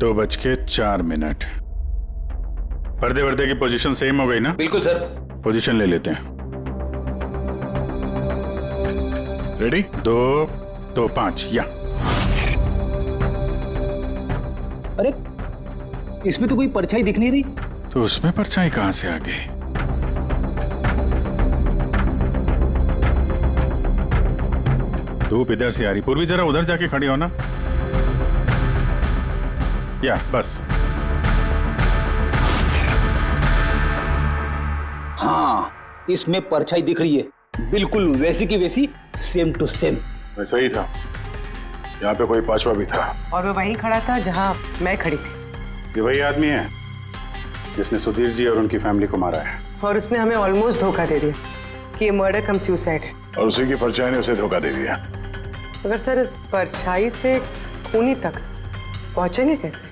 2:04। पर्दे वर्दे की position same हो गई ना? बिल्कुल सर। पोजीशन ले लेते हैं। रेडी? 2 तो 5 या। अरे इसमें तो कोई परछाई दिख नहीं रही। तो उसमें परछाई कहां से आ गई? धूप इधर से आ रही। पूर्वी जरा उधर जाके खड़ी हो ना। या बस। हाँ इसमें परछाई दिख रही है, बिल्कुल वैसी की वैसी, सेम टू सेम। वैसा ही था। यहाँ पे कोई पांचवा भी था और वो वहीं खड़ा था जहां मैं खड़ी थी। ये वही आदमी है जिसने सुधीर जी और उनकी फैमिली को मारा है। और उसने हमें ऑलमोस्ट धोखा दे दिया कि ये मर्डर कम सुसाइड है। और उसी की परछाई ने उसे धोखा दे दिया। मगर सर इस परछाई से खूनी तक पहुंचेंगे कैसे?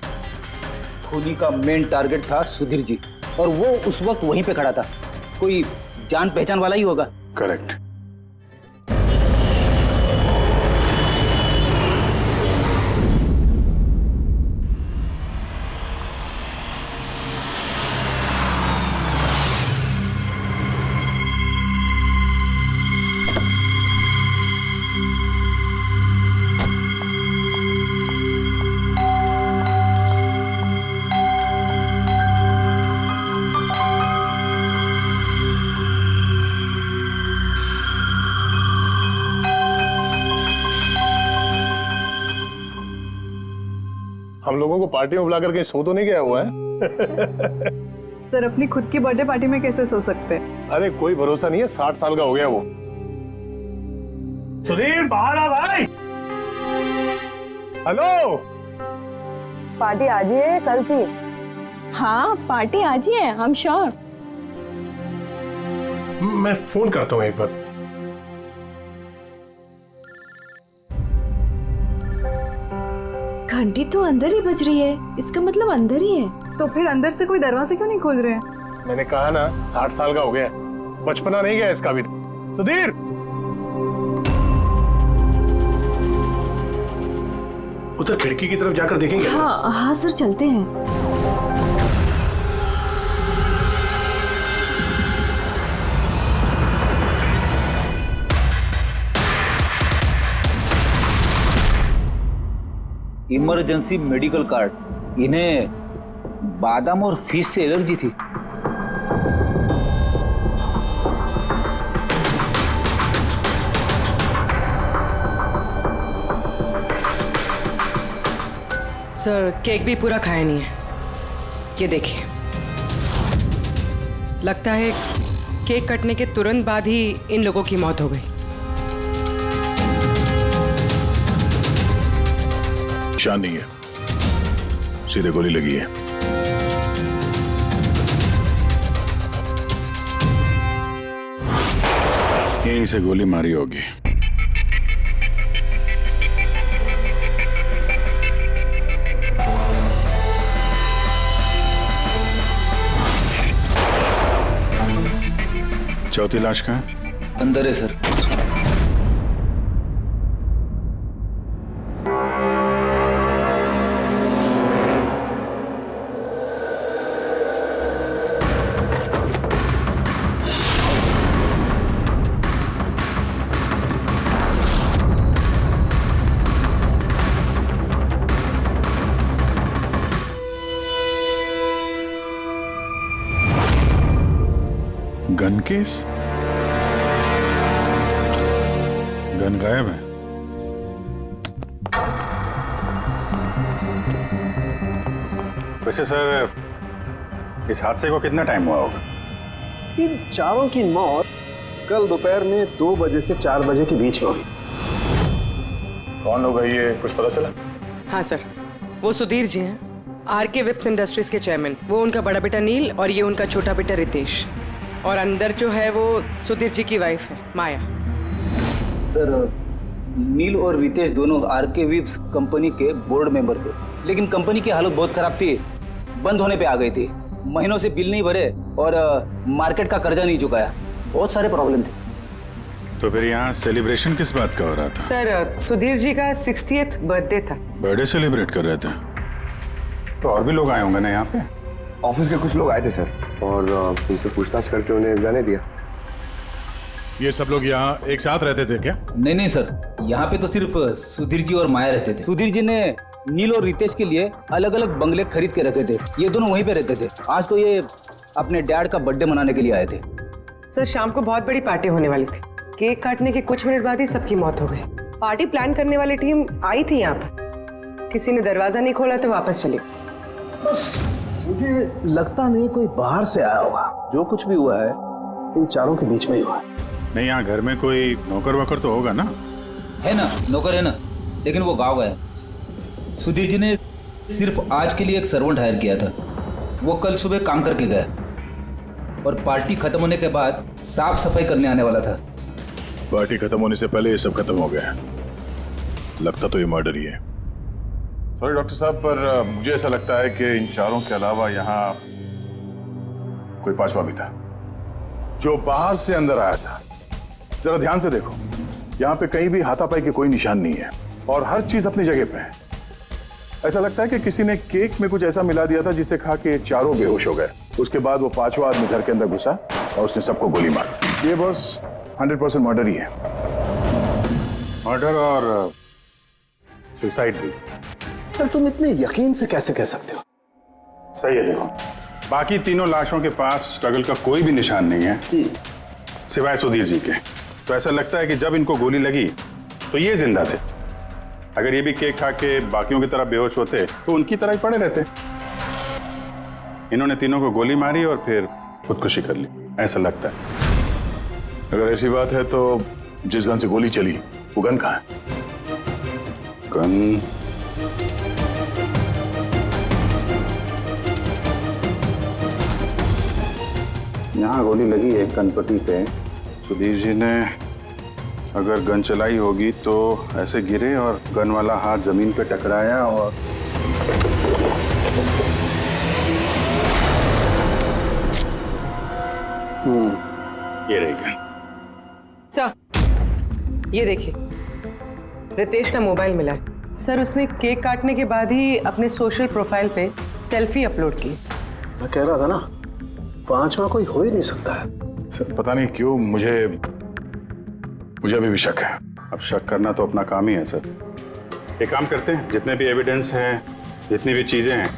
खूनी का मेन टारगेट था सुधीर जी, और वो उस वक्त वहीं पे खड़ा था। कोई जान पहचान वाला ही होगा। करेक्ट। हम लोगों को पार्टी में बुला करके सो तो नहीं गया हुआ है? सर अपनी खुद की बर्थडे पार्टी में कैसे सो सकते हैं? अरे कोई भरोसा नहीं है, 60 साल का हो गया वो। सुधीर बाहर आ भाई। हेलो। पार्टी आज ही है कल थी? हाँ पार्टी आज ही है, हम श्योर। मैं फोन करता हूँ एक बार। घंटी तो अंदर ही बज रही है, इसका मतलब अंदर ही है। तो फिर अंदर से कोई दरवाजे क्यों नहीं खोल रहे हैं? मैंने कहा ना 60 साल का हो गया, बचपना नहीं गया इसका भी। सुधीर उधर खिड़की की तरफ जाकर देखेंगे। हाँ हाँ सर चलते हैं। Emergency medical card. इन्हें बादाम और फिश से एलर्जी थी। सर केक भी पूरा खाया नहीं है, ये देखिए। लगता है केक कटने के तुरंत बाद ही इन लोगों की मौत हो गई। निशान नहीं है, सीधे गोली लगी है। यहीं से गोली मारी होगी। चौथी लाश कहाँ है? अंदर है सर। Gun case? गन गायब है। वैसे सर इस हादसे को कितना टाइम हुआ होगा? इन चारों की मौत कल दोपहर में 2 बजे से 4 बजे के बीच में हुई। कौन लोग है ये, कुछ पता चला? हाँ सर, वो सुधीर जी हैं, आरके विप्स इंडस्ट्रीज के चेयरमैन। वो उनका बड़ा बेटा नील और ये उनका छोटा बेटा रितेश। और अंदर जो है वो सुधीर जी की वाइफ है माया। सर नील और रितेश दोनों आरके विप्स कंपनी के बोर्ड मेंबर थे, लेकिन कंपनी की हालत बहुत खराब थी, बंद होने पे आ गई थी। महीनों से बिल नहीं भरे और मार्केट का कर्जा नहीं चुकाया, बहुत सारे प्रॉब्लम थे। तो फिर यहाँ सेलिब्रेशन किस बात का हो रहा था? सर सुधीर जी का 60th बर्थडे था। बर्थडे सेलिब्रेट कर रहे थे? तो और भी लोग आए होंगे ना यहाँ पे? ऑफिस के कुछ लोग आए थे सर, और उनसे पूछताछ करके उन्हें जाने दिया। ये सब लोग यहाँ एक साथ रहते थे क्या? नहीं सर, यहाँ पे तो सिर्फ सुधीर जी और माया रहते थे। सुधीर जी ने नील और रितेश के लिए अलग अलग बंगले खरीद के रखे थे। ये दोनों वहीं पे रहते थे। आज तो ये अपने डैड का बर्थडे मनाने के लिए आए थे। सर शाम को बहुत बड़ी पार्टी होने वाली थी। केक काटने के कुछ मिनट बाद ही सबकी मौत हो गई। पार्टी प्लान करने वाली टीम आई थी यहाँ पर, किसी ने दरवाजा नहीं खोला तो वापस चले। बस मुझे लगता नहीं कोई बाहर से आया होगा। जो कुछ भी हुआ है इन चारों के बीच में ही हुआ है। नहीं, यहाँ घर में कोई नौकर वोकर तो होगा ना? है ना, नौकर है ना, लेकिन वो गाँव गया। सुधीर जी ने सिर्फ आज के लिए एक सर्वेंट हायर किया था। वो कल सुबह काम करके गया और पार्टी खत्म होने के बाद साफ सफाई करने आने वाला था। पार्टी खत्म होने से पहले ये सब खत्म हो गया। लगता तो ये मर्डर ही है। सॉरी डॉक्टर साहब, पर मुझे ऐसा लगता है कि इन चारों के अलावा यहाँ कोई पांचवा भी था जो बाहर से अंदर आया था। जरा ध्यान से देखो, यहाँ पे कहीं भी हाथापाई के कोई निशान नहीं है और हर चीज अपनी जगह पे है। ऐसा लगता है कि किसी ने केक में कुछ ऐसा मिला दिया था जिसे खा के चारों बेहोश हो गए। उसके बाद वो पांचवा आदमी घर के अंदर घुसा और उसने सबको गोली मारी। ये बस 100% मर्डर ही है। मर्डर और सुसाइड भी। सर तुम इतने यकीन से कैसे कह सकते हो? सही है। देखो, बाकी तीनों लाशों के पास स्ट्रगल का कोई भी निशान नहीं है सिवाय सुधीर जी के। तो ऐसा लगता है कि जब इनको गोली लगी तो ये जिंदा थे। अगर ये भी केक खा के बाकियों की तरह बेहोश होते तो उनकी तरह ही पड़े रहते। इन्होंने तीनों को गोली मारी और फिर खुदकुशी कर ली, ऐसा लगता है। अगर ऐसी बात है तो जिस गन से गोली चली वो गन कहाँ है? गन यहाँ गोली लगी है गणपति पे। सुधीर जी ने अगर गन चलाई होगी तो ऐसे गिरे और गन वाला हाथ जमीन पे टकराया और ये रही गन। सर ये देखिए, रितेश का मोबाइल मिला है। सर उसने केक काटने के बाद ही अपने सोशल प्रोफाइल पे सेल्फी अपलोड की। मैं कह रहा था ना, पांचवा कोई हो ही नहीं सकता है। सर पता नहीं क्यों मुझे अभी भी शक है। अब शक करना तो अपना काम ही है सर। एक काम करते हैं, जितने भी एविडेंस हैं, जितनी भी चीजें हैं,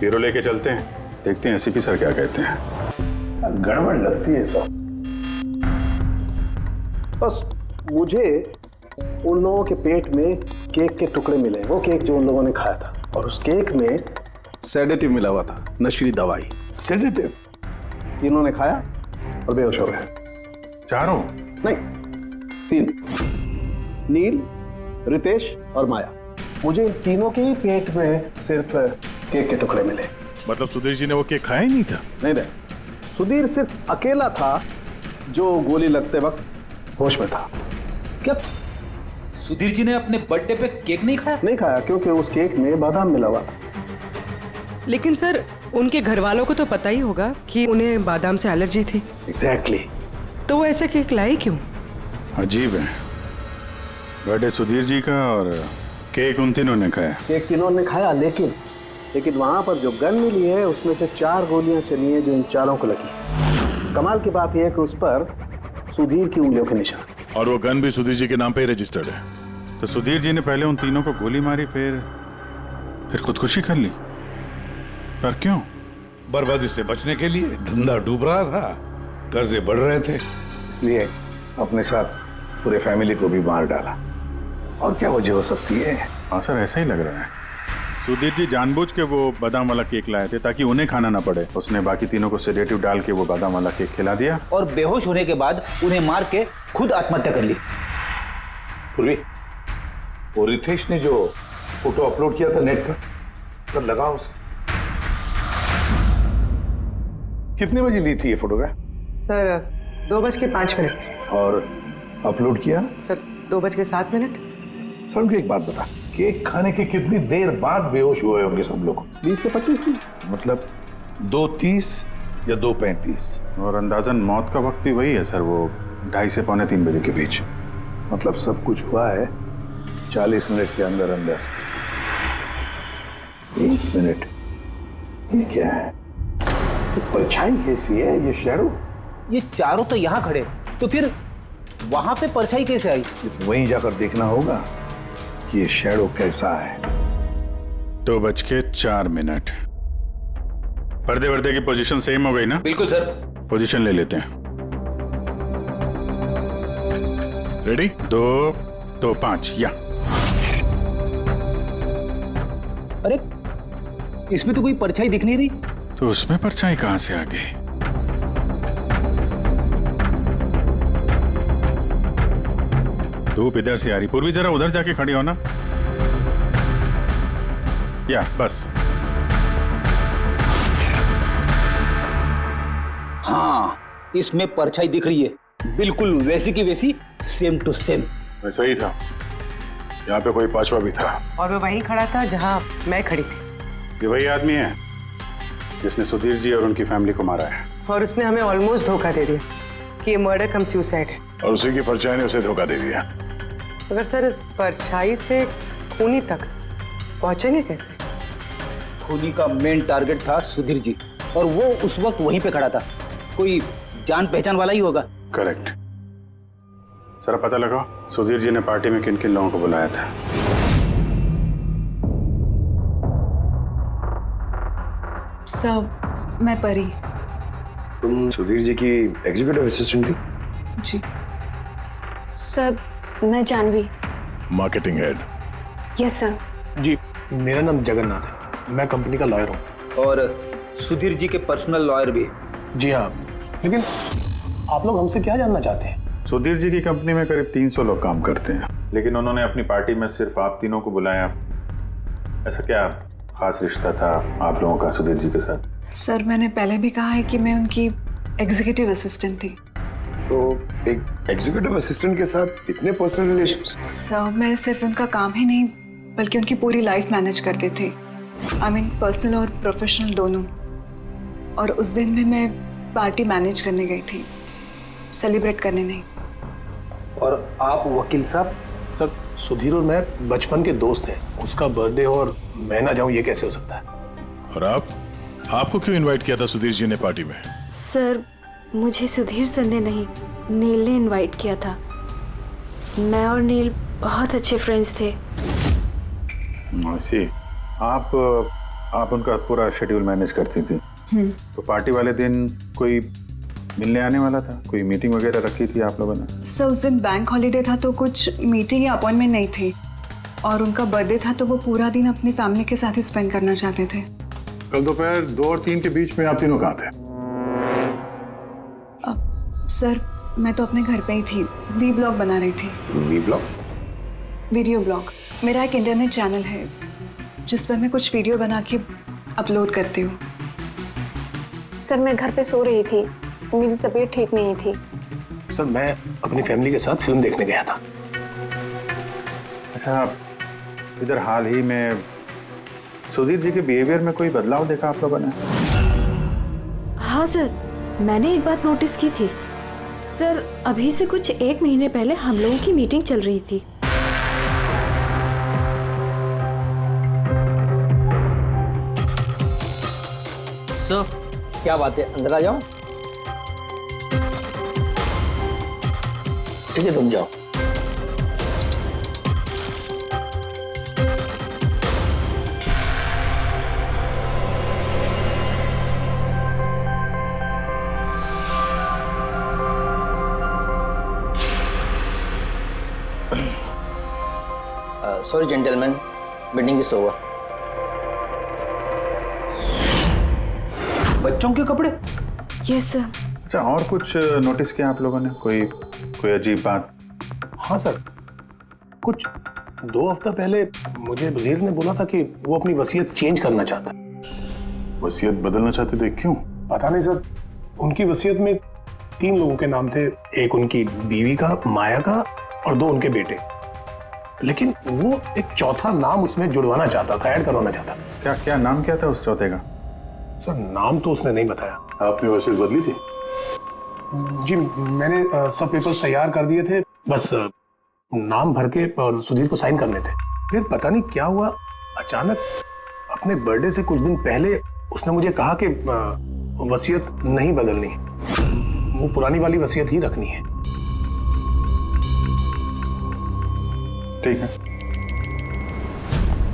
ब्यूरो लेके चलते हैं, देखते हैं एसीपी सर क्या कहते हैं। गड़बड़ लगती है सब। बस मुझे उन लोगों के पेट में केक के टुकड़े मिले, वो केक जो उन लोगों ने खाया था, और उस केक में सेडेटिव मिला हुआ था, नशीली दवाई। सेडेटिव इन्होंने खाया और बेहोश हो गए। चारों? नहीं, 3, नील, रितेश और माया। मुझे इन तीनों के ही पेट में सिर्फ केक के टुकड़े मिले। मतलब सुधीर जी ने वो केक खाया ही नहीं था? नहीं, सुधीर सिर्फ अकेला था जो गोली लगते वक्त होश में था। क्या सुधीर जी ने अपने बर्थडे पे केक नहीं खाया? नहीं खाया, क्योंकि उस केक में बादाम मिला हुआ था। लेकिन सर उनके घर वालों को तो पता ही होगा कि उन्हें बादाम से एलर्जी थी। एग्जैक्टली। तो वो ऐसा केक लाई क्यों? अजीब है, बर्थडे सुधीर जी का और केक उन तीनों ने खाया। केक तीनों ने खाया, लेकिन वहां पर जो गन मिली है उसमें से 4 गोलियां चली हैं जो इन चारों को लगी। कमाल की बात यह है कि उस पर सुधीर की उंगलियों के निशान, और वो गन भी सुधीर जी के नाम पे ही रजिस्टर्ड है। तो सुधीर जी ने पहले उन तीनों को गोली मारी, फिर खुदकुशी कर ली। पर क्यों? बर्बादी से बचने के लिए। धंधा डूब रहा था, कर्जे बढ़ रहे थे, इसलिए अपने साथ पूरे फैमिली को भी मार डाला। और क्या वजह हो सकती है? हाँ सर, ऐसा ही लग रहा है। सुधीर जी जानबूझ के वो बादाम वाला केक लाए थे ताकि उन्हें खाना ना पड़े। उसने बाकी तीनों को सेडेटिव डाल के वो बादाम वाला केक खिला दिया और बेहोश होने के बाद उन्हें मार के खुद आत्महत्या कर ली। पूर्वी, वो रितेश ने जो फोटो अपलोड किया था नेट पर, तब लगा उसे। कितने बजे ली थी ये फोटोग्राफ? सर 2:05। और अपलोड किया? सर 2:07। सर मुझे एक बात बता, केक खाने के कितनी देर बाद बेहोश हुए होंगे सब लोग? 20 से 25 मिनट। मतलब 2:30 या 2:35। और अंदाजन मौत का वक्त भी वही है सर, वो 2:30 से 2:45 बजे के बीच। मतलब सब कुछ हुआ है 40 मिनट के अंदर अंदर। 1 मिनट, ये क्या है? ये परछाई कैसी है? ये शैडो? ये चारों तो यहाँ खड़े, तो फिर वहां पे परछाई कैसे आई? वहीं जाकर देखना होगा कि ये शैडो कैसा है। 2:04 पर्दे वर्दे की पोजीशन सेम हो गई ना? बिल्कुल सर। पोजीशन ले लेते हैं। रेडी? 2, 2, 5 या। अरे इसमें तो कोई परछाई दिख नहीं रही। तो उसमें परछाई कहां से आ गई? धूप इधर से आ रही। पूर्वी जरा उधर जाके खड़ी हो ना। या बस। हाँ, इसमें परछाई दिख रही है, बिल्कुल वैसी की वैसी, सेम टू सेम। वैसा ही था। यहाँ पे कोई पांचवा भी था। और वो वहीं खड़ा था जहां मैं खड़ी थी। ये वही आदमी है जिसने सुधीर जी और उनकी फैमिली को मारा है। और उसने हमें ऑलमोस्ट धोखा दे दिया कि ये मर्डर कम सुसाइड है। और उसी की परछाई ने उसे धोखा दे दिया। मगर सर, इस परछाई से खूनी तक पहुंचेंगे कैसे? खूनी का मेन टारगेट था सुधीर जी, और वो उस वक्त वहीं पे खड़ा था। कोई जान पहचान वाला ही होगा। करेक्ट। सर पता लगाओ सुधीर जी ने पार्टी में किन किन लोगों को बुलाया था। सब मैं परी। तुम सुधीर जी की एग्जीक्यूटिव असिस्टेंट थी? जी सर मैं Janvi. Marketing head. Yes sir. जी मेरा नाम जगन्नाथ है, मैं कंपनी का लॉयर हूँ। और सुधीर जी के पर्सनल लॉयर भी। जी हाँ, लेकिन आप लोग हमसे क्या जानना चाहते हैं? सुधीर जी की कंपनी में करीब 300 लोग काम करते हैं, लेकिन उन्होंने अपनी पार्टी में सिर्फ आप तीनों को बुलाया। ऐसा क्या खास रिश्ता था आप लोगों का सुधीर जी के साथ? सर मैंने पहले भी कहा है कि मैं उनकी एग्जीक्यूटिव असिस्टेंट थी। तो एक एग्जीक्यूटिव असिस्टेंट के साथ इतने पर्सनल रिलेशन? सर मैं सिर्फ उनका काम ही नहीं बल्कि उनकी पूरी लाइफ मैनेज करते थे। आई मीन पर्सनल और प्रोफेशनल दोनों। और उस दिन में मैं पार्टी मैनेज करने गई थी, सेलिब्रेट करने नहीं। और आप वकील साहब? सर सुधीर और मैं बचपन के दोस्त हैं, उसका बर्थडे और मैं ना जाऊं ये कैसे हो सकता है? और आपको क्यों इनवाइट किया था सुधीर जी ने पार्टी में? सर मुझे सुधीर सर ने नहीं, नील ने इनवाइट किया था। मैं और नील बहुत अच्छे फ्रेंड्स थे। सी आप उनका पूरा शेड्यूल मैनेज करती थी। तो पार्टी वाले दिन कोई मिलने आने वाला था? कोई मीटिंग वगैरह रखी थी आप लोगों ने? सर उस दिन बैंक हॉलीडे था तो कुछ मीटिंग या अपॉइंटमेंट नहीं थी, और उनका बर्थडे था तो वो पूरा दिन अपनी फैमिली के साथ ही स्पेंड करना चाहते थे। कल दोपहर 2 और 3 के बीच में आप तीनों कहाँ थे? सर मैं तो अपने घर पे ही थी, वी ब्लॉग बना रही थी। Vlog? Video blog. मेरा एक इंटरनेट चैनल है जिस पर मैं कुछ वीडियो बना के अपलोड करती हूँ। सर मैं घर पे सो रही थी, मेरी तबीयत ठीक नहीं थी। सर मैं अपनी फैमिली के साथ फिल्म देखने गया था। अच्छा, इधर हाल ही में सुधीर जी के बिहेवियर में कोई बदलाव देखा आप लोगों ने? हाँ सर, मैंने एक बात नोटिस की थी। सर अभी से कुछ 1 महीने पहले हम लोगों की मीटिंग चल रही थी। सर क्या बात है, अंदर आ जाओ। ठीक है तुम जाओ। Sorry gentleman, meeting is over. बच्चों के कपड़े? Yes sir. अच्छा, और कुछ नोटिस किया आप लोगों ने? कोई अजीब बात? हाँ सर, कुछ 2 हफ्ता पहले मुझे सुधीर ने बोला था कि वो अपनी वसीयत चेंज करना चाहता है। वसीयत बदलना चाहते थे? क्यों? पता नहीं सर, उनकी वसीयत में 3 लोगों के नाम थे, एक उनकी बीवी का, माया का, और 2 उनके बेटे। लेकिन वो एक चौथा नाम उसमें जुड़वाना चाहता था, ऐड करवाना चाहता था। क्या नाम क्या था उस चौथे का? सर नाम तो उसने नहीं बताया। आपने वसीयत बदली थी? जी मैंने सब पेपर्स तैयार कर दिए थे, बस नाम भर के और सुधीर को साइन करने थे। फिर पता नहीं क्या हुआ, अचानक अपने बर्थडे से कुछ दिन पहले उसने मुझे कहा कि वसीयत नहीं बदलनी, वो पुरानी वाली वसीयत ही रखनी है। ठीक है।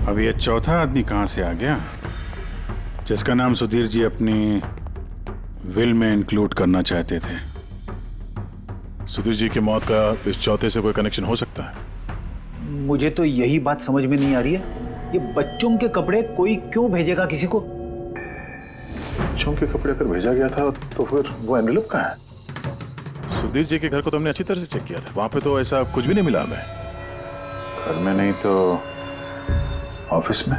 अब ये चौथा आदमी कहां से आ गया जिसका नाम सुधीर जी अपनी विल में इंक्लूड करना चाहते थे? सुधीर जी की मौत का इस चौथे से कोई कनेक्शन हो सकता है? मुझे तो यही बात समझ में नहीं आ रही है, ये बच्चों के कपड़े कोई क्यों भेजेगा किसी को? बच्चों के कपड़े अगर भेजा गया था तो फिर वो एनवेलप कहाँ है? सुधीर जी के घर को तो हमने अच्छी तरह से चेक किया था, वहां पे तो ऐसा कुछ भी नहीं मिला हमें। घर में नहीं तो ऑफिस में।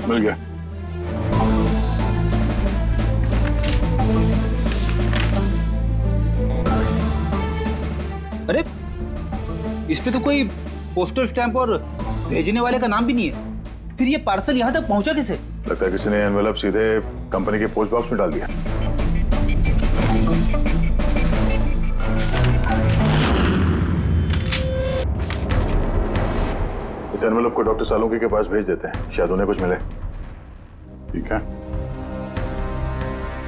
मिल गया। अरे इस पे तो कोई पोस्टल स्टैंप और भेजने वाले का नाम भी नहीं है, फिर ये पार्सल यहाँ तक पहुंचा कैसे? लगता है किसी ने एनवेलप सीधे कंपनी के पोस्ट बॉक्स में डाल दिया। इस एनवेलप को डॉक्टर सालुंकी के पास भेज देते हैं, शायद उन्हें कुछ मिले। ठीक है।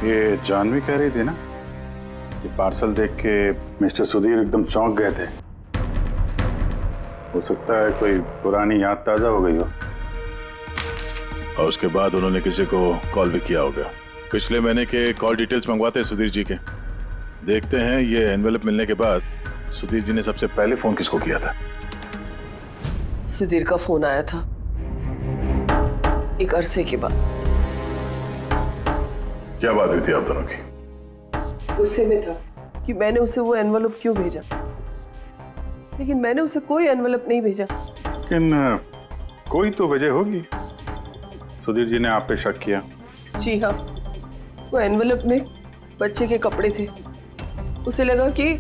ये जानवी कह रही थी ना, ये पार्सल देख के मिस्टर सुधीर एकदम चौंक गए थे। हो सकता है कोई पुरानी याद ताजा हो गई हो। और उसके बाद उन्होंने किसी को कॉल भी किया होगा। पिछले महीने के कॉल डिटेल्स मंगवाते हैं सुधीर जी के। देखते हैं ये एनवेलप मिलने के बाद सुधीर जी ने सबसे पहले फोन किसको किया था। सुधीर का फोन आया था एक अरसे के बाद। क्या बात हुई थी आप दोनों की? गुस्से में था कि मैंने उसे वो एनवेलप क्यों भेजा, लेकिन मैंने उसे कोई एनवेलप नहीं भेजा। लेकिन कोई तो वजह होगी, सुधीर जी ने आप पे शक किया। जी हाँ, वो एनवेलप में बच्चे के कपड़े थे। उसे लगा कि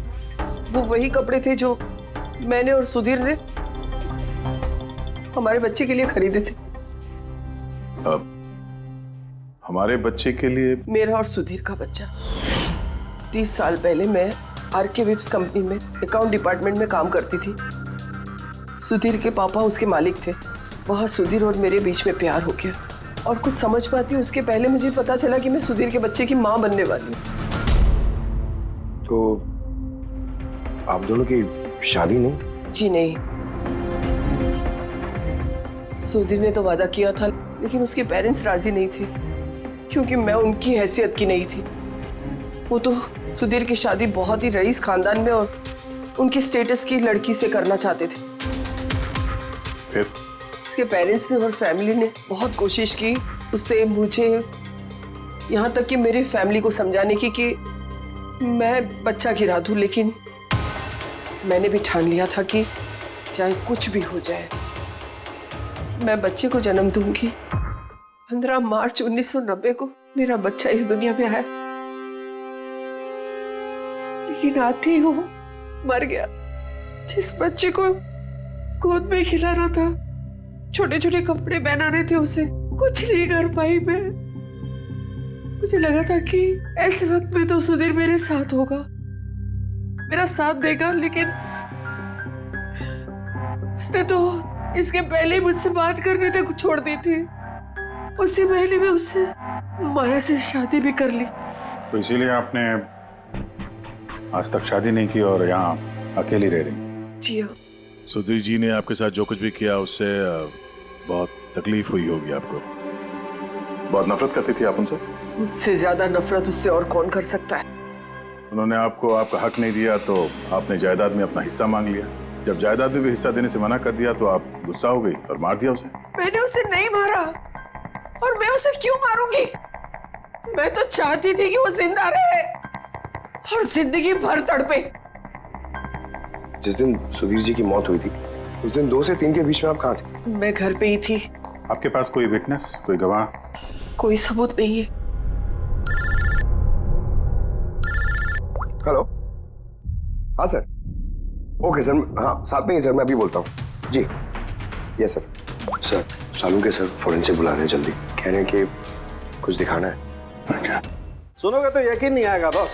वो वही कपड़े थे जो मैंने और सुधीर ने हमारे बच्चे के लिए खरीदे थे। अब हमारे बच्चे के लिए? मेरा और सुधीर का बच्चा। 30 साल पहले मैं आरके विप्स कंपनी में अकाउंट डिपार्टमेंट में काम करती थी। सुधीर के पापा उसके मालिक थे। वहाँ सुधीर और मेरे बीच में प्यार हो गया, और कुछ समझ पाती उसके पहले मुझे पता चला कि मैं सुधीर के बच्चे की माँ बनने वाली हूँ। तो आप दोनों की शादी नहीं? जी नहीं। सुधीर ने तो वादा किया था, लेकिन उसके पेरेंट्स राजी नहीं थे, क्योंकि मैं उनकी हैसियत की नहीं थी। वो तो सुधीर की शादी बहुत ही रईस खानदान में और उनकी स्टेटस की लड़की से करना चाहते थे। फिर उसके पेरेंट्स ने और फैमिली ने बहुत कोशिश की उससे, मुझे, यहाँ तक कि मेरी फैमिली को समझाने की कि मैं बच्चा गिरा दूं, लेकिन मैंने भी ठान लिया था कि चाहे कुछ भी हो जाए मैं बच्चे को जन्म दूंगी। 15 मार्च 1990 को मेरा बच्चा इस दुनिया में आया, लेकिन आते ही वो मर गया। जिस बच्चे को गोद में खिलाना था, छोटे छोटे कपड़े पहनाने थे, उसे कुछ नहीं कर पाई मैं। मुझे लगा था कि ऐसे वक्त में तो सुधीर मेरे साथ होगा, मेरा साथ देगा, लेकिन उसने तो इसके पहले ही मुझसे बात करने तक छोड़ दी थी। उसी महीने में उससे माया से शादी भी कर ली। तो इसीलिए आपने आज तक शादी नहीं की और यहाँ अकेली रह रही? जी हाँ। सुधीर जी ने आपके साथ जो कुछ भी किया उससे बहुत तकलीफ हुई होगी आपको। बहुत नफरत करती थी आप उनसे? मुझसे ज्यादा नफरत उससे और कौन कर सकता है। उन्होंने आपको आपका हक नहीं दिया तो आपने जायदाद में अपना हिस्सा मांग लिया। जब जायदाद में भी हिस्सा देने से मना कर दिया तो आप गुस्सा हो गई और मार दिया उसे। मैंने उसे नहीं मारा, और मैं उसे क्यों मारूंगी? मैं तो चाहती थी कि वो जिंदा रहे और जिंदगी भर तड़पे। जिस दिन सुधीर जी की मौत हुई थी उस दिन 2 से 3 के बीच में आप कहाँ थे? मैं घर पे ही थी। आपके पास कोई विटनेस, कोई गवाह? कोई सबूत नहीं है। हेलो, हाँ सर, ओके सर, हाँ साथ में ही सर, मैं अभी बोलता हूँ जी। Yes sir. सर सालू के सर फोरेंसिक बुला रहे हैं जल्दी, कह रहे हैं कि कुछ दिखाना है। सुनोगे तो यकीन नहीं आएगा बॉस,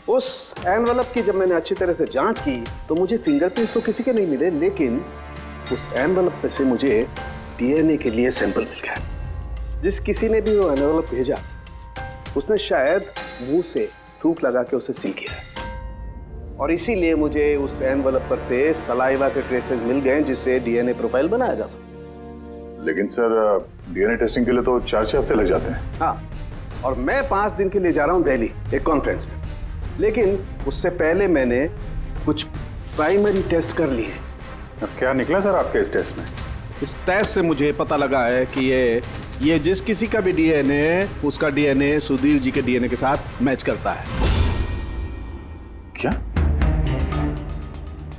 उस एनवेलप की जब मैंने अच्छी तरह से जांच की तो मुझे फिंगरप्रिंट्स तो किसी के नहीं मिले, लेकिन उस एनवेलप पे से मुझे डीएनए के लिए सैंपल मिल गया। जिस किसी ने भी वो एनवेलप भेजा उसने शायद मुंह से थूक लगा के उसे सील किया है, और इसीलिए मुझे उस एनवेलप पर से सलाइवा के ट्रेसेस मिल गए जिससे डीएनए प्रोफाइल बनाया जा सकता। लेकिन सर डीएनए टेस्टिंग के लिए तो 4-6 हफ्ते लग जाते हैं। हाँ, और मैं 5 दिन के लिए जा रहा हूँ दिल्ली एक कॉन्फ्रेंस में, लेकिन उससे पहले मैंने कुछ प्राइमरी टेस्ट कर लिए। अब क्या निकला सर आपके इस टेस्ट में? इस टेस्ट से मुझे पता लगा है कि ये जिस किसी का भी डीएनए, उसका डीएनए सुधीर जी के डीएनए के साथ मैच करता है। क्या?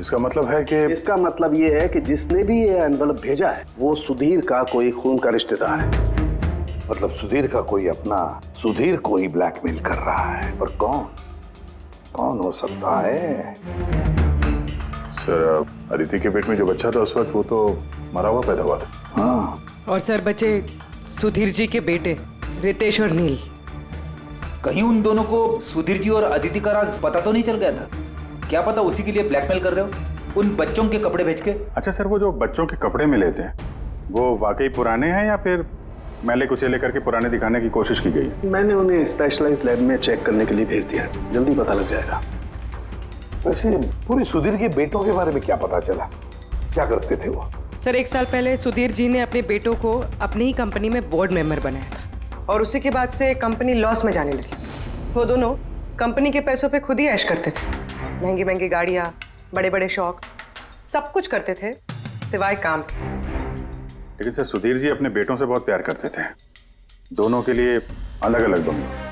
इसका मतलब है कि इसका मतलब ये है कि जिसने भी ये एनवेलप भेजा है वो सुधीर का कोई खून का रिश्तेदार है। मतलब सुधीर का कोई अपना सुधीर को ही ब्लैकमेल कर रहा है। और कौन हो सकता है? सर अदिति के पेट में जो बच्चा था उस वक्त वो तो मरा हुआ पैदा हुआ था। हाँ, और सर बचे सुधीर जी के बेटे रितेश और नील। कहीं उन दोनों को सुधीर जी और अदिति का राज पता तो नहीं चल गया था? क्या पता उसी के लिए ब्लैकमेल कर रहे हो उन बच्चों के कपड़े बेच के। अच्छा सर, वो जो बच्चों के कपड़े मिले थे वो वाकई पुराने हैं या फिर मैले कुचेले करके पुराने दिखाने की कोशिश की गई? मैंने उन्हें स्पेशलाइज्ड लैब में चेक करने के लिए भेज दिया, जल्दी पता लग जाएगा। वैसे पूरी सुधीर के बेटों के बारे में क्या पता चला? क्या करते थे वो? सर 1 साल पहले सुधीर जी ने अपने बेटों को अपनी ही कंपनी में बोर्ड मेंबर बनाया था और उसी के बाद से कंपनी लॉस में जाने लगी। वो दोनों कंपनी के पैसों पे खुद ही ऐश करते थे, महंगी महंगी गाड़ियाँ, बड़े बड़े शौक, सब कुछ करते थे सिवाय काम के। लेकिन सर सुधीर जी अपने बेटों से बहुत प्यार करते थे, दोनों के लिए अलग अलग बंगले।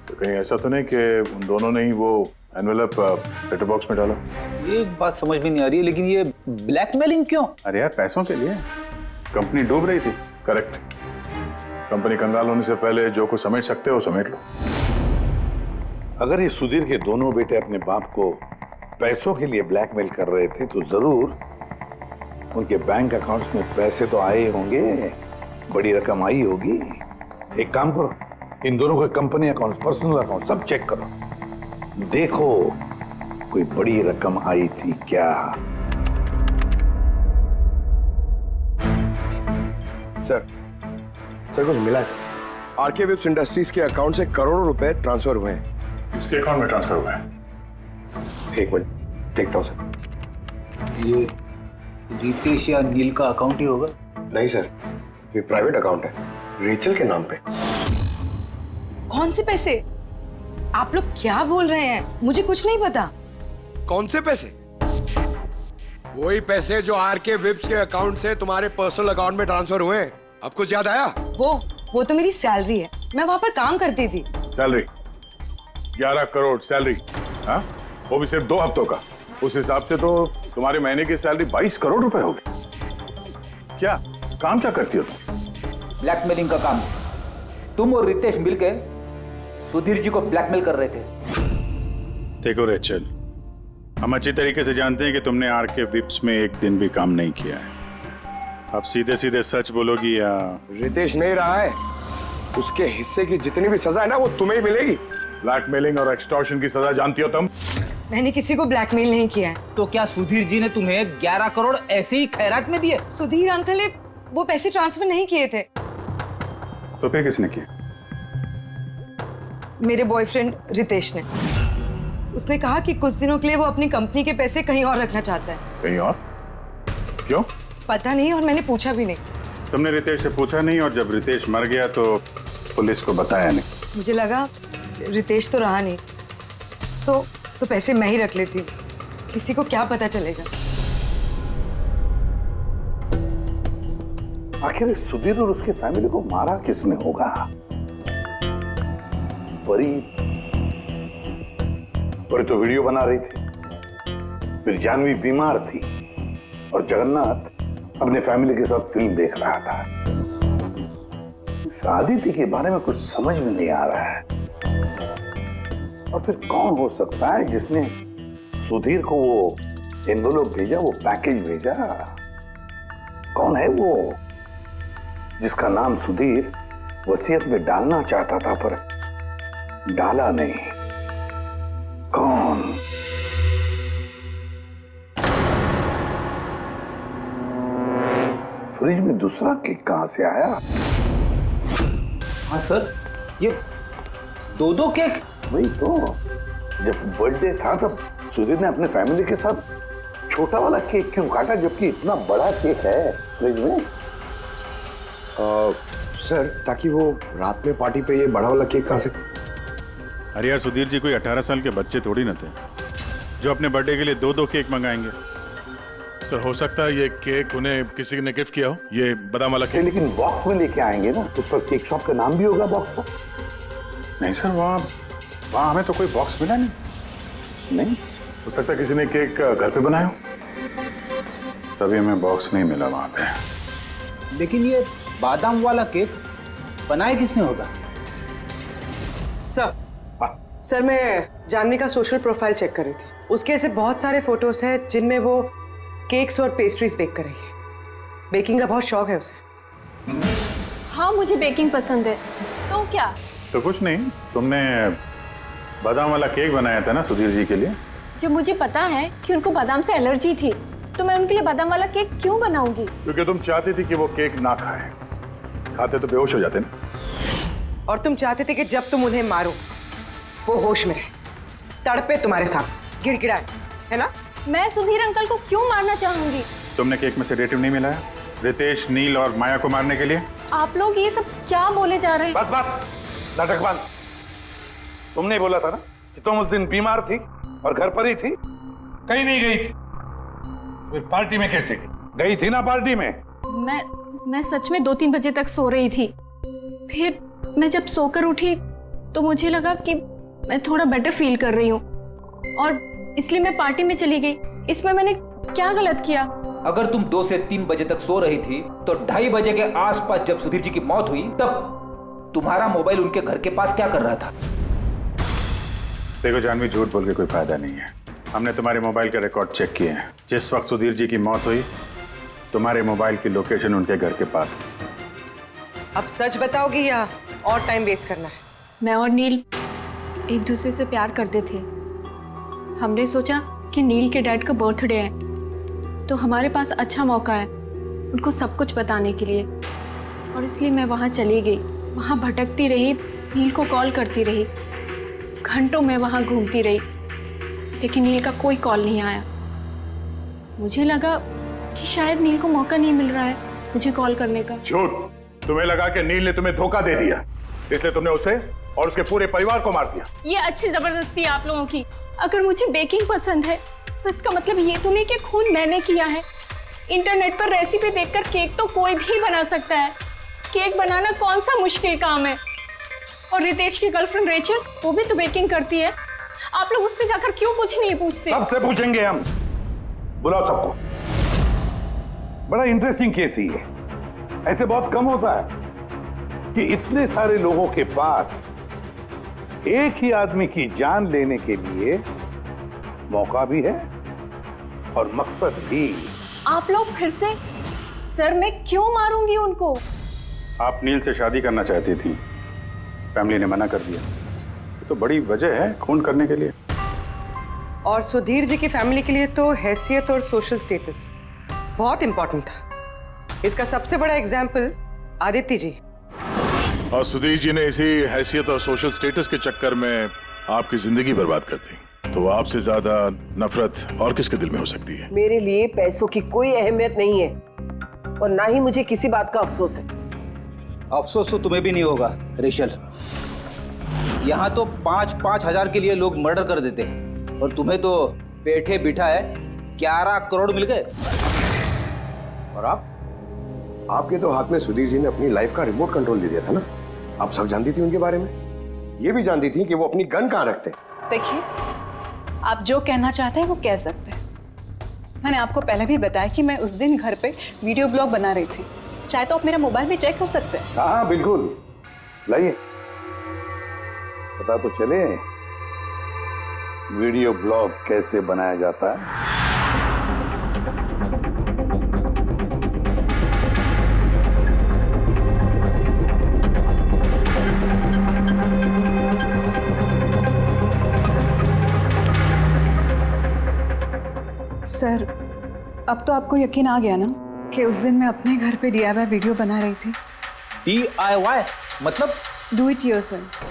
तो कहीं ऐसा तो नहीं कि उन दोनों ने ही वो एनवेलप लेटर बॉक्स में डाला? ये बात समझ में नहीं आ रही है, लेकिन ये ब्लैकमेलिंग क्यों? अरे यार पैसों के लिए, कंपनी डूब रही थी। करेक्ट। कंपनी कंगाल होने से पहले जो कुछ समेट सकते हो समेट लो। अगर ये सुधीर के दोनों बेटे अपने बाप को पैसों के लिए ब्लैकमेल कर रहे थे तो जरूर उनके बैंक अकाउंट्स में पैसे तो आए होंगे, बड़ी रकम आई होगी। एक काम करो, इन दोनों के कंपनी अकाउंट, पर्सनल अकाउंट सब चेक करो, देखो कोई बड़ी रकम आई थी क्या। सर कुछ मिला है? आरके वेब्स इंडस्ट्रीज के अकाउंट से करोड़ों रुपए ट्रांसफर हुए हैं। इसके अकाउंट में ट्रांसफर हुआ है? एक मिनट देखता हूँ सर। ये रितेश या नील का अकाउंट ही होगा? नहीं सर, ये प्राइवेट अकाउंट है, रेचल के नाम पे। कौन से पैसे? आप लोग क्या बोल रहे हैं? मुझे कुछ नहीं पता। कौन से पैसे? वही पैसे जो आरके विप्स के अकाउंट से तुम्हारे पर्सनल अकाउंट में ट्रांसफर हुए हैं। अब कुछ याद आया? वो तो मेरी सैलरी है, मैं वहां पर काम करती थी। Salary 11 crore salary? हाँ, वो भी सिर्फ 2 हफ्तों का। उस हिसाब से तो तुम्हारे महीने की सैलरी 22 करोड़ रुपए हो गई। क्या काम क्या करती हो तुम? ब्लैकमेलिंग का काम। तुम और रितेश मिलकर सुधीर जी को ब्लैकमेल कर रहे थे। देखो रेचल, हम अच्छी तरीके से जानते हैं कि तुमने आरके विप्स में एक दिन भी काम नहीं किया है। अब सीधे सीधे सच बोलोगी या? रितेश नहीं रहा है, उसके हिस्से की जितनी भी सजा है ना वो तुम्हें ही मिलेगी। ब्लैकमेलिंग और एक्सटॉर्शन की सजा जानती हो तुम? मैंने किसी को ब्लैकमेल नहीं किया है। तो क्या सुधीर जी ने तुम्हें 11 करोड़ ऐसे ही खैरात में दिए? सुधीर अंकल ने वो पैसे ट्रांसफर नहीं किए थे। तो फिर किसने किया? मेरे बॉयफ्रेंड रितेश ने। उसने कहा कि कुछ दिनों के लिए वो अपनी कंपनी के पैसे कहीं और रखना चाहता है। कहीं और? क्यों? पता नहीं, और मैंने पूछा भी नहीं। तुमने रितेश से पूछा नहीं, और जब रितेश मर गया तो पुलिस को बताया नहीं? मुझे लगा रितेश तो रहा नहीं, तो पैसे मैं ही रख लेती हूँ, किसी को क्या पता चलेगा। आखिर सुधीर और उसके फैमिली को मारा किसने होगा? परी तो वीडियो बना रही थी, फिर जानवी बीमार थी और जगन्नाथ अपने फैमिली के साथ फिल्म देख रहा था। इस आदित्य के बारे में कुछ समझ में नहीं आ रहा है। और फिर कौन हो सकता है जिसने सुधीर को वो एनवेलप भेजा, वो पैकेज भेजा। कौन है वो जिसका नाम सुधीर वसीयत में डालना चाहता था पर डाला नहीं? कौन? फ्रिज में दूसरा केक कहां से आया? हाँ सर, ये दो केक। वही तो, जब बर्थडे था तब सुधीर ने अपने फैमिली के साथ छोटा वाला केक क्यों काटा जबकि इतना बड़ा केक है फ्रिज में? सर, ताकि वो रात में पार्टी पे ये बड़ा वाला केक खा सके। अरे यार, सुधीर जी कोई 18 साल के बच्चे थोड़ी ना थे जो अपने बर्थडे के लिए दो केक मंगाएंगे। सर, हो सकता है ये केक उन्हें किसी ने गिफ्ट किया हो, ये बादाम वाला केक। लेकिन बॉक्स में लेके आएंगे ना, उस पर केक शॉप का नाम भी होगा बॉक्स पर। नहीं सर, वहाँ हमें तो कोई बॉक्स मिला नहीं। हो सकता है किसी ने केक घर पे बनाया हो, तभी हमें बॉक्स नहीं मिला वहाँ पे। लेकिन ये बादाम वाला केक बनाया किसने होगा? सर मैं जानवी का सोशल प्रोफाइल चेक कर रही थी। उसके ऐसे बहुत सारे फोटोज हैं जिनमें वो केक्स और पेस्ट्रीज बेक कर रही है। बेकिंग का बहुत शौक है उसे। हाँ, मुझे बेकिंग पसंद है। तो क्या? तो कुछ नहीं, तुमने बादाम वाला केक बनाया था ना सुधीर जी के लिए। जब मुझे पता है कि उनको बादाम से एलर्जी थी तो मैं उनके लिए बादाम वाला केक क्यों बनाऊंगी? क्योंकि तुम चाहती थी कि वो केक ना खाए, खाते तो बेहोश हो जाते ना। और तुम चाहते थे कि जब तुम उन्हें मारो वो होश में रहे, तड़पे तुम्हारे साथ, गिड़गिड़ाए, है ना? मैं सुधीर अंकल को क्यों मारना चाहूंगी? तुमने केक में सेडेटिव नहीं मिलाया रितेश, नील और माया को मारने के लिए? आप लोग ये सब क्या बोले जा रहे हैं? बस नाटक बंद। तुमने बोला था ना कि तुम उस दिन बीमार थी और घर पर ही थी, कहीं नहीं गई थी। फिर पार्टी में कैसे गई थी? ना पार्टी में मैं सच में 2-3 बजे तक सो रही थी। फिर मैं जब सोकर उठी तो मुझे लगा कि मैं थोड़ा बेटर फील कर रही हूँ और इसलिए मैं पार्टी में चली गई। इसमें मैंने क्या गलत किया? अगर तुम 2 से 3 बजे तक सो रही थी तो 2:30 बजे के आसपास जब सुधीर जी की मौत हुई तब तुम्हारा मोबाइल उनके घर के पास क्या कर रहा था? देखो जानवी, झूठ बोल के कोई फायदा नहीं है। हमने तुम्हारे मोबाइल के रिकॉर्ड चेक किए हैं। जिस वक्त सुधीर जी की मौत हुई तुम्हारे मोबाइल की लोकेशन उनके घर के पास थी। अब सच बताओगी या और टाइम वेस्ट करना है? मैं और नील एक दूसरे से प्यार करते थे। हमने सोचा कि नील के डैड का बर्थडे है तो हमारे पास अच्छा मौका है उनको सब कुछ बताने के लिए, और इसलिए मैं वहाँ चली गई। वहाँ भटकती रही, नील को कॉल करती रही, घंटों में वहाँ घूमती रही, लेकिन नील का कोई कॉल नहीं आया। मुझे लगा कि शायद नील को मौका नहीं मिल रहा है मुझे कॉल करने का। झूठ! तुम्हें लगा कि नील ने तुम्हें धोखा दे दिया, इसलिए तुमने उसे और उसके पूरे परिवार को मार दिया। ये अच्छी जबरदस्ती है आप लोगों की। अगर मुझे बेकिंग पसंद है तो इसका मतलब ये तो नहीं कि खून मैंने किया है। इंटरनेट पर रेसिपी देखकर केक तो कोई भी बना सकता है। केक बनाना कौन सा मुश्किल काम है? और रितेश की गर्लफ्रेंड रेचल, वो भी तो बेकिंग करती है। आप लोग उससे जाकर क्यों कुछ नहीं पूछते? सबसे पूछेंगे हम। बुलाओ सबको। बड़ा इंटरेस्टिंग केस ही है। ऐसे बहुत कम होता है कि इतने सारे लोगों के पास एक ही आदमी की जान लेने के लिए मौका भी है और मकसद भी। आप लोग फिर से? सर, मैं क्यों मारूंगी उनको? आप नील से शादी करना चाहती थी, फैमिली ने मना कर दिया। ये तो बड़ी वजह है खून करने के लिए। और सुधीर जी की फैमिली के लिए तो हैसियत और सोशल स्टेटस बहुत इंपॉर्टेंट था। इसका सबसे बड़ा एग्जाम्पल आदित्य जी। और सुधीर जी ने इसी हैसियत और सोशल स्टेटस के चक्कर में आपकी जिंदगी बर्बाद कर दी। तो आपसे ज्यादा नफरत और किसके दिल में हो सकती है? मेरे लिए पैसों की कोई अहमियत नहीं है और ना ही मुझे किसी बात का अफसोस है। अफसोस तो तुम्हें भी नहीं होगा रेशल। यहाँ तो 5-5 हजार के लिए लोग मर्डर कर देते हैं और तुम्हें तो बैठे बिठाए 11 करोड़ मिल गए। और आपके तो हाथ में सुधीर जी ने अपनी लाइफ का रिमोट कंट्रोल दे दिया था ना। आप सब जानती थी उनके बारे में, ये भी जानती थी कि वो अपनी गन कहाँ रखते हैं। देखिए, आप जो कहना चाहते हैं वो कह सकते हैं। मैंने आपको पहले भी बताया कि मैं उस दिन घर पे वीडियो ब्लॉग बना रही थी। चाहे तो आप मेरा मोबाइल भी चेक कर सकते हैं। हाँ बिल्कुल, लाइए। पता तो चले वीडियो ब्लॉग कैसे बनाया जाता है। सर, अब तो आपको यकीन आ गया ना कि उस दिन मैं अपने घर पे DIY वीडियो बना रही थी। DIY मतलब? Do it yourself.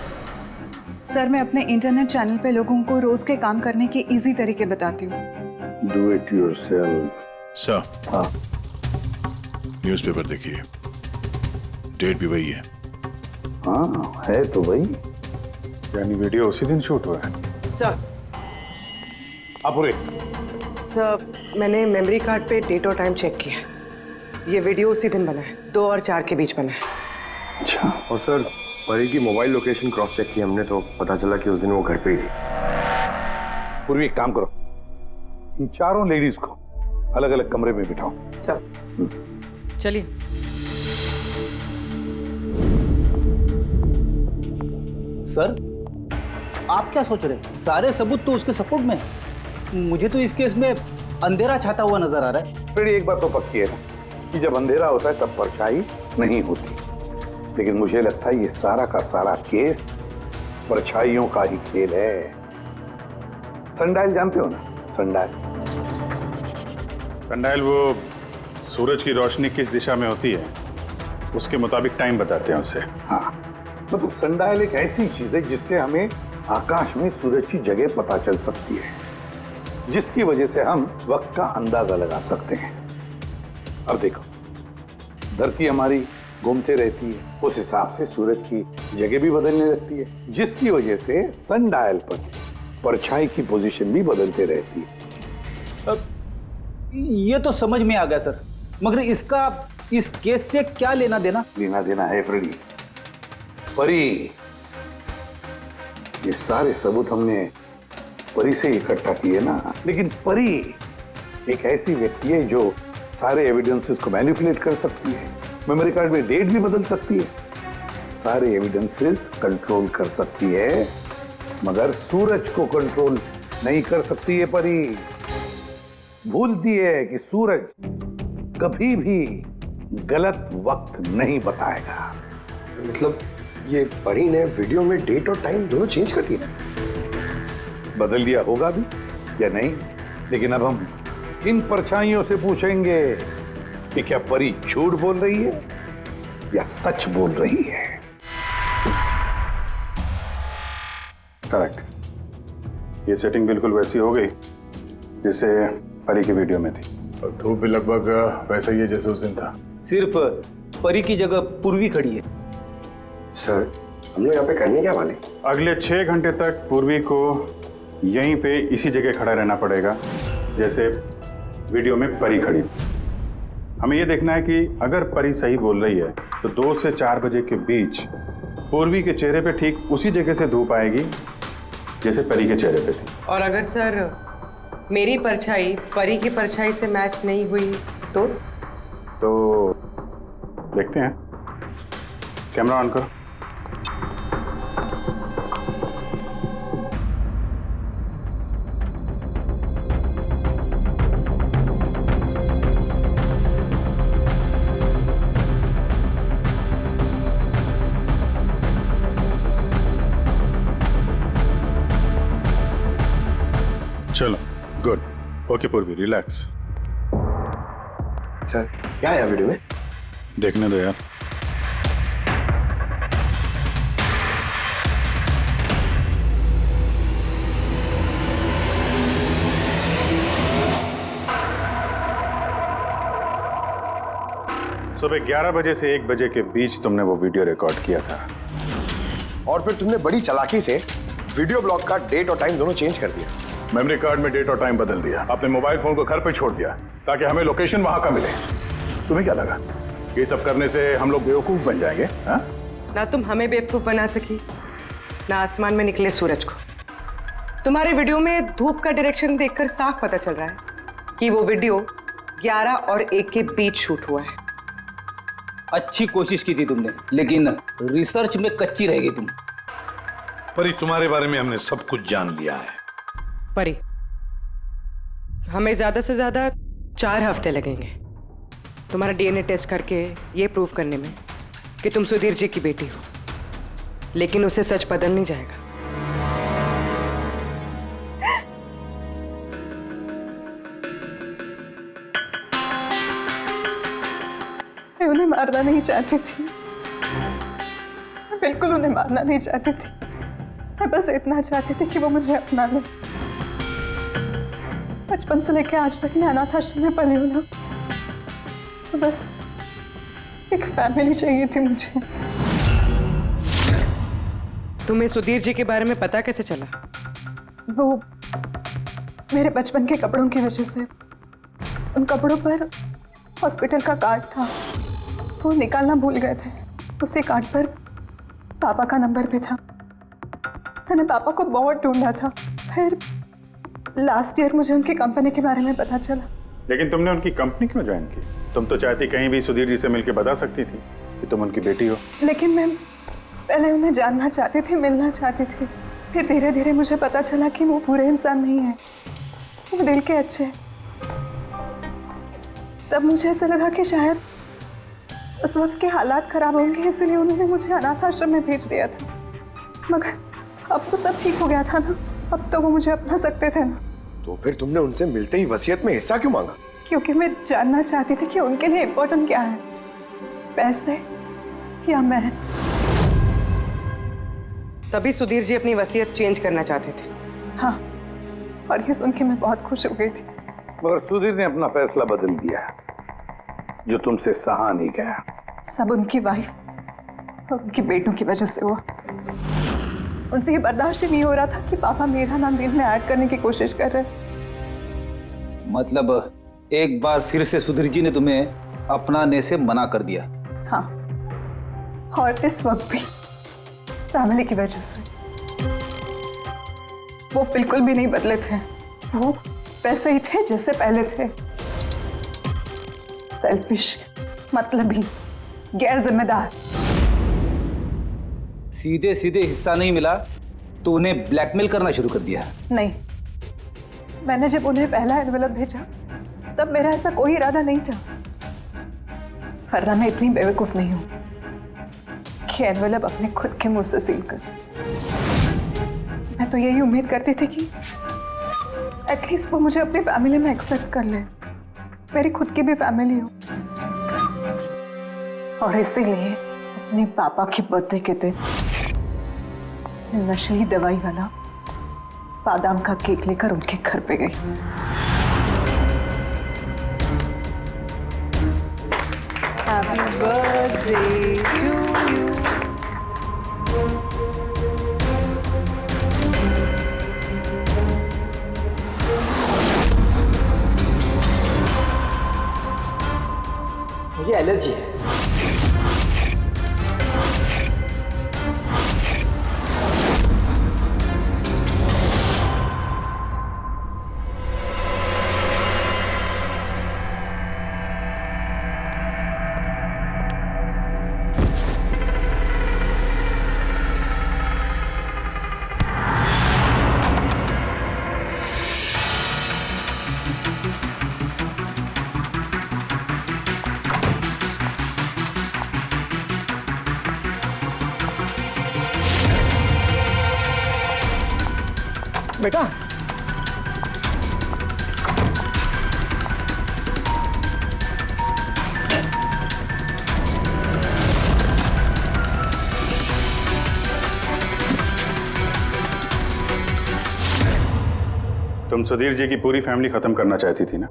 सर, मैं अपने इंटरनेट चैनल पे लोगों को रोज के काम करने के इजी तरीके बताती हूँ। Do it yourself. सर, हाँ, न्यूज़पेपर देखिए, डेट भी वही है। हाँ है तो वही। यानी वीडियो उसी दिन शूट हुआ है। सर, अपुरे, सर मैंने मेमोरी कार्ड पे डेट और टाइम चेक किया। ये वीडियो उसी दिन बना है, 2 और 4 के बीच बना है। अच्छा। और सर, परी की मोबाइल लोकेशन क्रॉस चेक की हमने, तो पता चला कि उस दिन वो घर पे ही थी। पूर्वी एक काम करो, इन चारों लेडीज को अलग अलग कमरे में बिठाओ। सर चलिए। सर, आप क्या सोच रहे हैं? सारे सबूत तो उसके सपोर्ट में है। मुझे तो इस केस में अंधेरा छाता हुआ नजर आ रहा है। फिर एक बात तो पक्की है ना कि जब अंधेरा होता है तब परछाई नहीं होती, लेकिन मुझे लगता है ये सारा का सारा केस परछाइयों का ही खेल है। सनडायल जानते हो ना? सनडायल, सनडायल वो सूरज की रोशनी किस दिशा में होती है उसके मुताबिक टाइम बताते हैं उससे। हाँ, मतलब सनडायल एक ऐसी चीज है जिससे हमें आकाश में सूरज की जगह पता चल सकती है, जिसकी वजह से हम वक्त का अंदाजा लगा सकते हैं। अब देखो, धरती हमारी घूमते रहती है, उस हिसाब से सूरज की जगह भी बदलने लगती है, जिसकी वजह से सनडायल पर परछाई की पोजीशन भी बदलते रहती है। ये तो समझ में आ गया सर, मगर इसका इस केस से क्या लेना देना? लेना देना है फ्रेडी। परी, ये सारे सबूत हमने परी से इकट्ठा किए ना, लेकिन परी एक ऐसी व्यक्ति है जो सारे एविडेंसेस को मैनिपुलेट कर सकती है, मेमोरी कार्ड में डेट भी बदल सकती है, सारे एविडेंसेस कंट्रोल कर सकती है, मगर सूरज को कंट्रोल नहीं कर सकती है। परी भूलती है कि सूरज कभी भी गलत वक्त नहीं बताएगा। मतलब ये परी ने वीडियो में डेट और टाइम दोनों चेंज कर दिया? बदल दिया होगा भी या नहीं, लेकिन अब हम इन परछाइयों से पूछेंगे कि क्या परी झूठ बोल रही है या सच बोल रही है। करेक्ट, ये सेटिंग बिल्कुल वैसी हो गई जैसे परी की वीडियो में थी। और धूप भी लगभग वैसा ही है जैसे उस दिन था। सिर्फ परी की जगह पूर्वी खड़ी है। सर, हम लोग यहाँ पे करने क्या वाले? अगले 6 घंटे तक पूर्वी को यहीं पे इसी जगह खड़ा रहना पड़ेगा जैसे वीडियो में परी खड़ी। हमें ये देखना है कि अगर परी सही बोल रही है तो 2 से 4 बजे के बीच पूर्वी के चेहरे पे ठीक उसी जगह से धूप आएगी जैसे परी के चेहरे पे थी। और अगर सर मेरी परछाई परी की परछाई से मैच नहीं हुई तो देखते हैं। कैमरा ऑन करो। चलो, गुड। ओके पूर्वी, रिलैक्स। सर, क्या है वीडियो में? देखने दो यार। सुबह 11 बजे से 1 बजे के बीच तुमने वो वीडियो रिकॉर्ड किया था, और फिर तुमने बड़ी चालाकी से वीडियो ब्लॉग का डेट और टाइम दोनों चेंज कर दिया। मेमोरी कार्ड में डेट और टाइम बदल दिया, अपने मोबाइल फोन को घर पे छोड़ दिया ताकि हमें लोकेशन वहां का मिले। तुम्हें क्या लगा ये सब करने से हम लोग बेवकूफ बन जाएंगे? हाँ? ना तुम हमें बेवकूफ बना सकी, ना आसमान में निकले सूरज को। तुम्हारे वीडियो में धूप का डायरेक्शन देखकर साफ पता चल रहा है कि वो वीडियो 11 और 1 के बीच शूट हुआ है। अच्छी कोशिश की थी तुमने, लेकिन रिसर्च में कच्ची रह गई तुम। परी, तुम्हारे बारे में हमने सब कुछ जान लिया है। परी, हमें ज्यादा से ज्यादा 4 हफ्ते लगेंगे तुम्हारा DNA टेस्ट करके ये प्रूव करने में कि तुम सुधीर जी की बेटी हो, लेकिन उससे सच बदल नहीं जाएगा। मारना नहीं चाहती थी, मैं बिल्कुल उन्हें मारना नहीं चाहती थी। मैं बस इतना चाहती थी कि वो मुझे अपना ले। बचपन से लेकर आज तक मैं अनाथ आश्रम में पली हूँ ना, तो बस एक फैमिली चाहिए थी मुझे। तुम्हें सुधीर जी के बारे में पता कैसे चला? वो मेरे बचपन के कपड़ों की वजह से, उन कपड़ों पर हॉस्पिटल का कार्ड था, वो निकालना भूल गए थे। उसी कार्ड पर पापा का नंबर भी था। मैंने पापा को बहुत ढूंढा था। फिर लास्ट ईयर मुझे उनकी कंपनी के बारे में पता चला। लेकिन तुमने उनकी कंपनी क्यों ज्वाइन की? तुम तो चाहती कहीं भी सुधीर जी से मिलकर बता सकती थी कि तुम उनकी बेटी हो। लेकिन मैं पहले उन्हें जानना चाहती थी, मिलना चाहती थी। फिर धीरे धीरे मुझे पता चला कि वो पूरे इंसान नहीं है, वो दिल के अच्छे हैं। तब मुझे ऐसा लगा कि शायद उस वक्त के हालात खराब होंगे, इसलिए उन्होंने मुझे अनाथ आश्रम में भेज दिया था। मगर अब तो सब ठीक हो गया था ना, अब तो वो मुझे अपना सकते थे ना। तो फिर तुमने उनसे मिलते ही वसीयत में हिस्सा क्यों मांगा? क्योंकि मैं जानना चाहती थी कि उनके लिए इम्पोर्टेंट क्या है, पैसे या मैं। तभी सुधीर जी अपनी वसीयत चेंज करना चाहते थे। हाँ, और ये सुन के मैं बहुत खुश हो गई थी। मगर सुधीर ने अपना फैसला बदल दिया, जो तुमसे सहा नहीं गया। सब उनकी वाइफ और उनके बेटों की वजह से हुआ। उनसे ये बर्दाश्त ही नहीं हो रहा था कि पापा मेरा नाम बिल में ऐड करने की कोशिश कर रहे। मतलब एक बार फिर से सुधीर जी ने तुम्हें अपनाने से मना कर दिया? हाँ, और इस वक्त भी फैमिली की वजह से। वो बिल्कुल भी नहीं बदले थे, वो वैसे ही थे जैसे पहले थे। सेल्फिश, मतलबी, गैर जिम्मेदार। सीधे सीधे हिस्सा नहीं मिला तो उन्हें ब्लैकमेल करना शुरू कर दिया? नहीं, मैंने जब उन्हें पहला एनवेलप भेजा तब मेरा ऐसा कोई इरादा नहीं था। वरना मैं इतनी बेवकूफ नहीं हूं कि एनवेलप अपने खुद के मुंह से सील कर। मैं तो यही उम्मीद करती थी कि एटलीस्ट वो मुझे अपनी फैमिली में एक्सेप्ट कर ले, मेरी खुद की भी फैमिली हो। और इसीलिए अपने पापा की बर्थडे के दिन नशीली दवाई वाला बादाम का केक लेकर उनके घर पे गई। Happy birthday to you. मुझे एलर्जी है। बेटा, तुम सुधीर जी की पूरी फैमिली खत्म करना चाहती थी ना?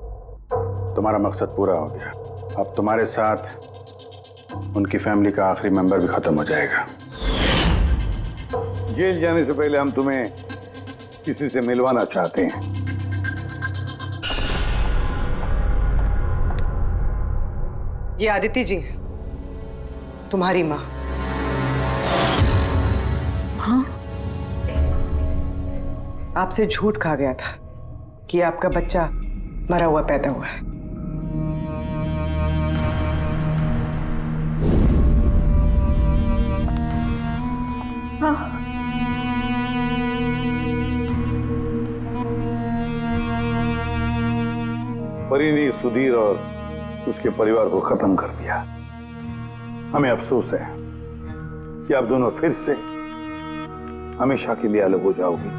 तुम्हारा मकसद पूरा हो गया। अब तुम्हारे साथ उनकी फैमिली का आखिरी मेंबर भी खत्म हो जाएगा। जेल जाने से पहले हम तुम्हें किसी से मिलवाना चाहते हैं। ये आदिति जी, तुम्हारी माँ। हाँ? आपसे झूठ कहा गया था कि आपका बच्चा मरा हुआ पैदा हुआ है। हाँ। परी ने सुधीर और उसके परिवार को खत्म कर दिया। हमें अफसोस है कि आप दोनों फिर से हमेशा के लिए अलग हो जाओगी।